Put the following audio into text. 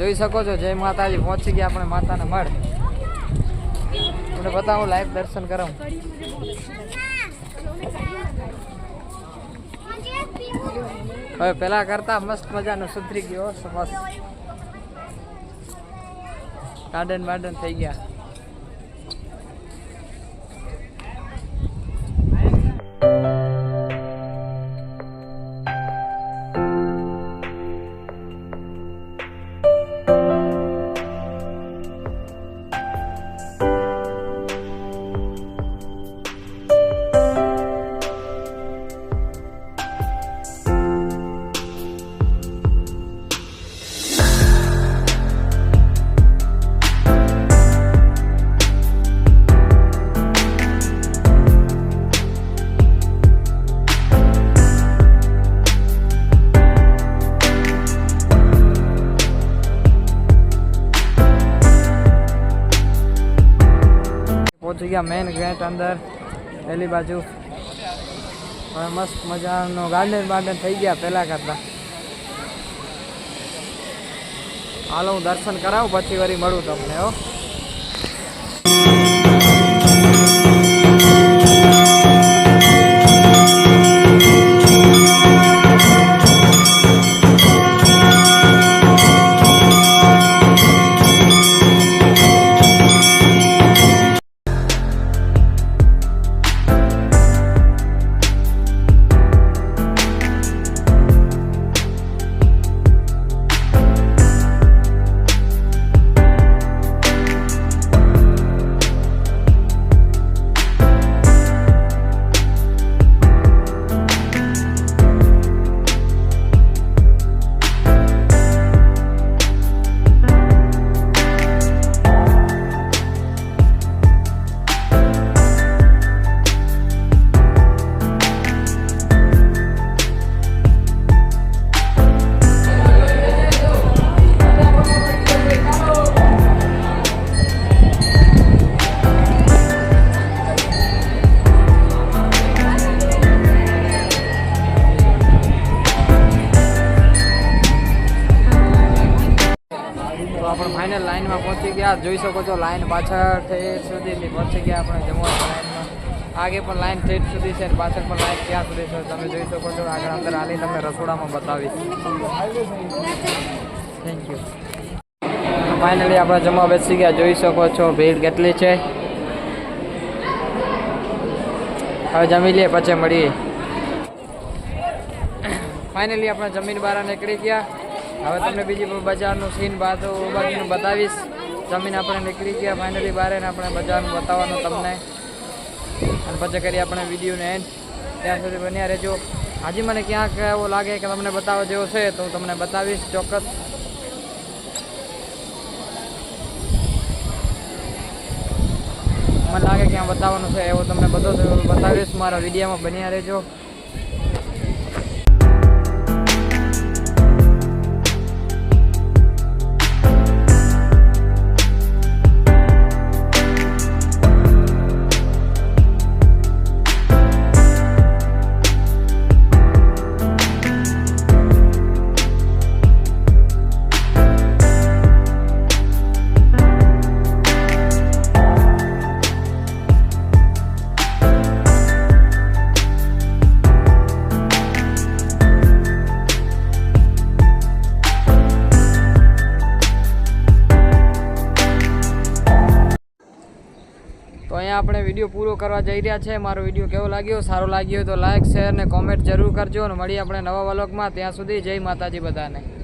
જોઈ શકો છો જય માતાજી પહોંચી ગયા આપણે માતાના મઢ. તમને બતાવું લાઈવ દર્શન કરાવું. હવે પેલા કરતા મસ્ત મજાનું સુધરી ગયો. મસ્ત ગાર્ડન બાર્ડન થઈ ગયા. પહોંચી ગયા મેઇન ગેટ અંદર પેલી બાજુ. હવે મસ્ત મજાનો ગાર્ડન બાર્ડન થઈ ગયા પહેલાં કરતાં. હાલો હું દર્શન કરાવું પછી વળી મળું તમને. હો આપણે ફાઇનલ લાઈનમાં પહોંચી ગયા. જોઈ શકો છો લાઈન પાછળ ઠેઠ સુધી પહોંચી ગયા આપણે જમવા લાઈનમાં. આગે પણ લાઈન ઠેઠ સુધી છે, પાછળ પણ લાઈન ક્યાં સુધી છે તમે જોઈ શકો છો. આગળ અંદર હાલી તમને રસોડામાં બતાવીશ. Thank you. ફાઇનલી આપણે જમવા બેસી ગયા. જોઈ શકો છો ભીડ કેટલી છે. હવે જમી લઈએ પછી મળીએ. ફાઇનલી આપણે જમીન બહાર નીકળી ગયા. હવે તમને બીજી બજારનું સીન બાજુનું બતાવીશ. જમીન આપણે નીકળી ગયા ફાઇનલી બહાર ને આપણે બજારનું બતાવવાનું તમને. અને પછી કરી આપણે વિડીયોને એન્ડ. ત્યાં સુધી બન્યા રહેજો. હજી મને ક્યાંક એવું લાગે કે તમને બતાવવા જેવો છે તો હું તમને બતાવીશ ચોક્કસ. મને લાગે ક્યાં બતાવવાનું છે એવું તમને બધો બતાવીશ. મારા વિડીયોમાં બન્યા રહેજો. તો અહીંયા આપણે વિડીયો પૂરો કરવા જઈ રહ્યા છે. મારો વિડીયો કેવો લાગ્યો, સારો લાગ્યો તો લાઈક શેર ને કોમેન્ટ જરૂર કરજો. અને મળીએ આપણે નવા વ્લોગમાં. ત્યાં સુધી જય માતાજી બધાને.